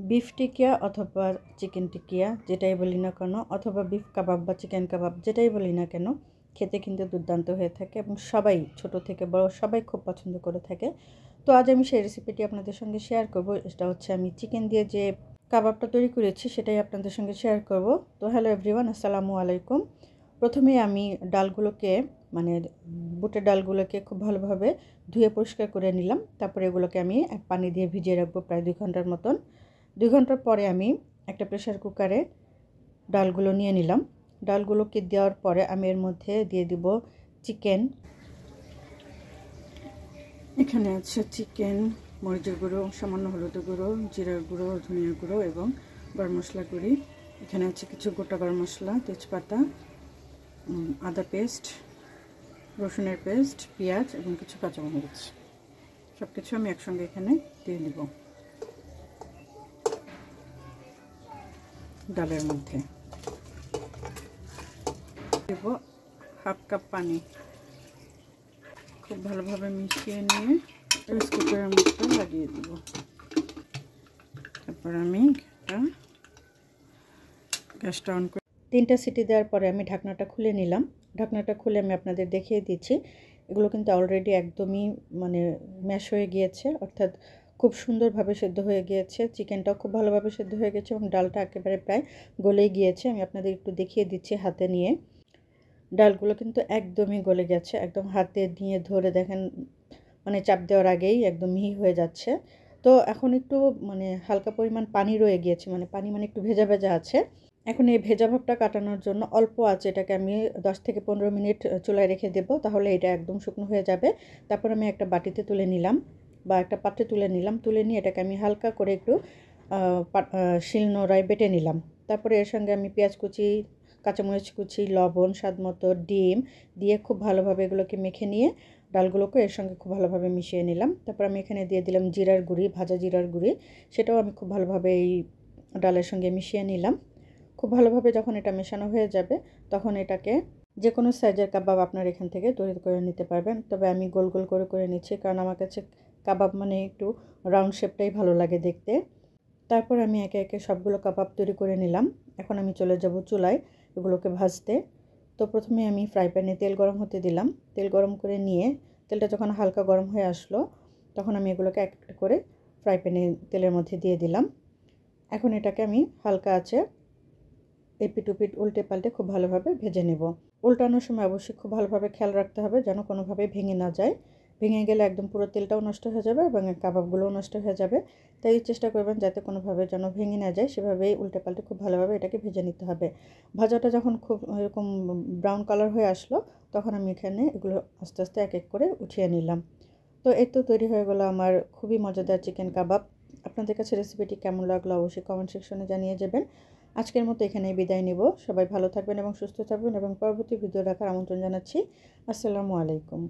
Beef টিকিয়া অথবা chicken টিকিয়া যেটাই বলি না কেন, অথবা বিফ কাবাব বা চিকেন কাবাব যেটাই বলি না কেন, খেতে কিন্তু দুর্দান্ত হয়ে থাকে এবং সবাই ছোট থেকে বড় সবাই খুব পছন্দ করে থাকে। তো আজ আমি সেই রেসিপিটি আপনাদের সঙ্গে শেয়ার করব। এটা হচ্ছে আমি চিকেন দিয়ে যে কাবাবটা তৈরি করেছি সেটাই আপনাদের সঙ্গে শেয়ার করব। তো হ্যালো এভরিওয়ান, আসসালামু আলাইকুম। প্রথমে আমি ডালগুলোকে মানে বুটের ডালগুলোকে খুব ভালোভাবে ধুয়ে পরিষ্কার করে নিলাম। তারপরে এগুলোকে আমি পানি দিয়ে ভিজিয়ে রাখবো প্রায় 2 ঘন্টার মতন। 2 ঘন্টার পরে আমি একটা প্রেসার কুকারে ডালগুলো নিয়ে নিলাম। ডালগুলোকে দেওয়ার পরে আমি এর মধ্যে দিয়ে দিব চিকেন। এখানে আছে চিকেন, মরিচের গুঁড়ো, সামান্য হলুদের গুঁড়ো, জিরার গুঁড়ো, ধনিয়ার গুঁড়ো এবং গরম মশলা গুঁড়ি। এখানে আছে কিছু গোটা গরম মশলা, তেজপাতা, আদা পেস্ট, রসুনের পেস্ট, পেঁয়াজ এবং কিছু কাঁচামরিচ। সব কিছু আমি একসঙ্গে এখানে দিয়ে দিব ডালের মধ্যে। দেব হাফ কাপ পানি। খুব ভালোভাবে মিশিয়ে নিয়ে রাইস কুকারের মধ্যে লাগিয়ে দেব। তারপর আমি গ্যাসটা অন করে 3টা সিটি দেওয়ার পরে আমি ঢাকনাটা খুলে নিলাম। ঢাকনাটা খুলে আমি আপনাদের দেখিয়ে দিচ্ছি। এগুলো কিন্তু অলরেডি একদমই ম্যাশ হয়ে গিয়েছে, অর্থাৎ খুব সুন্দরভাবে সেদ্ধ হয়ে গিয়েছে। চিকেনটাও খুব ভালোভাবে সেদ্ধ হয়ে গেছে এবং ডালটা একেবারে প্রায় গলেই গিয়েছে। আমি আপনাদের একটু দেখিয়ে দিচ্ছি হাতে নিয়ে। ডালগুলো কিন্তু একদমই গলে গেছে, একদম হাতে নিয়ে ধরে দেখেন চাপ দেওয়ার আগেই একদম মিহি হয়ে যাচ্ছে। তো এখন একটু হালকা পরিমাণ পানি রয়ে গিয়েছে, পানি একটু ভেজা ভেজা আছে। এখন এই ভেজা ভাবটা কাটানোর জন্য অল্প আছে এটাকে আমি 10 থেকে 15 মিনিট চুলায় রেখে দেব, তাহলে এটা একদম শুকনো হয়ে যাবে। তারপর আমি একটা বাটিতে তুলে নিলাম বা একটা পাত্রে তুলে নিলাম। তুলে নিয়ে এটাকে আমি হালকা করে একটু শিলনোড়ায় বেটে নিলাম। তারপরে এর সঙ্গে আমি পেঁয়াজ কুচি, কাঁচামরিচ কুচি, লবণ, স্বাদমতো, ডিম দিয়ে খুব ভালোভাবে এগুলোকে মেখে নিয়ে ডালগুলোকে এর সঙ্গে খুব ভালোভাবে মিশিয়ে নিলাম। তারপর আমি এখানে দিয়ে দিলাম জিরার গুঁড়ি, ভাজা জিরার গুঁড়ি। সেটাও আমি খুব ভালোভাবে এই ডালের সঙ্গে মিশিয়ে নিলাম। খুব ভালোভাবে যখন এটা মেশানো হয়ে যাবে তখন এটাকে যে কোনো সাইজের কাবাব আপনার এখান থেকে তৈরি করে নিতে পারবেন। তবে আমি গোল গোল করে নিচ্ছি, কারণ আমার কাছে কাবাব একটু রাউন্ড শেপটাই ভালো লাগে দেখতে। তারপর আমি একে একে সবগুলো কাবাব তৈরি করে নিলাম। এখন আমি চলে যাব চুলায় এগুলোকে ভাজতে। তো প্রথমে আমি ফ্রাই প্যানে তেল গরম হতে দিলাম। তেল গরম করে নিয়ে তেলটা যখন হালকা গরম হয়ে আসলো তখন আমি এগুলোকে এক একটা করে ফ্রাই প্যানে তেলের মধ্যে দিয়ে দিলাম। এখন এটাকে আমি হালকা আছে এপিট ওপিট উল্টে পাল্টে খুব ভালোভাবে ভেজে নেব। উল্টানোর সময় অবশ্যই খুব ভালোভাবে খেয়াল রাখতে হবে যেন কোনোভাবে ভেঙে না যায়। ভেঙে গেলে একদম পুরো তেলটাও নষ্ট হয়ে যাবে এবং কাবাবগুলোও নষ্ট হয়ে যাবে। তাই চেষ্টা করবেন যাতে কোনোভাবে যেন ভেঙে না যায়, সেভাবেই উল্টে পাল্টে খুব ভালোভাবে এটাকে ভেজে নিতে হবে। ভাজাটা যখন খুব এরকম ব্রাউন কালার হয়ে আসলো তখন আমি এখানে এগুলো আস্তে আস্তে এক এক করে উঠিয়ে নিলাম। তো এই তো তৈরি হয়ে গেলো আমার খুবই মজাদার চিকেন কাবাব। আপনাদের কাছে রেসিপিটি কেমন লাগলো অবশ্যই কমেন্ট সেকশনে জানিয়ে যাবেন। আজকের মতো এখানেই বিদায় নেব। সবাই ভালো থাকবেন এবং সুস্থ থাকবেন এবং পরবর্তী ভিডিও দেখার আমন্ত্রণ জানাচ্ছি। আসসালামু আলাইকুম।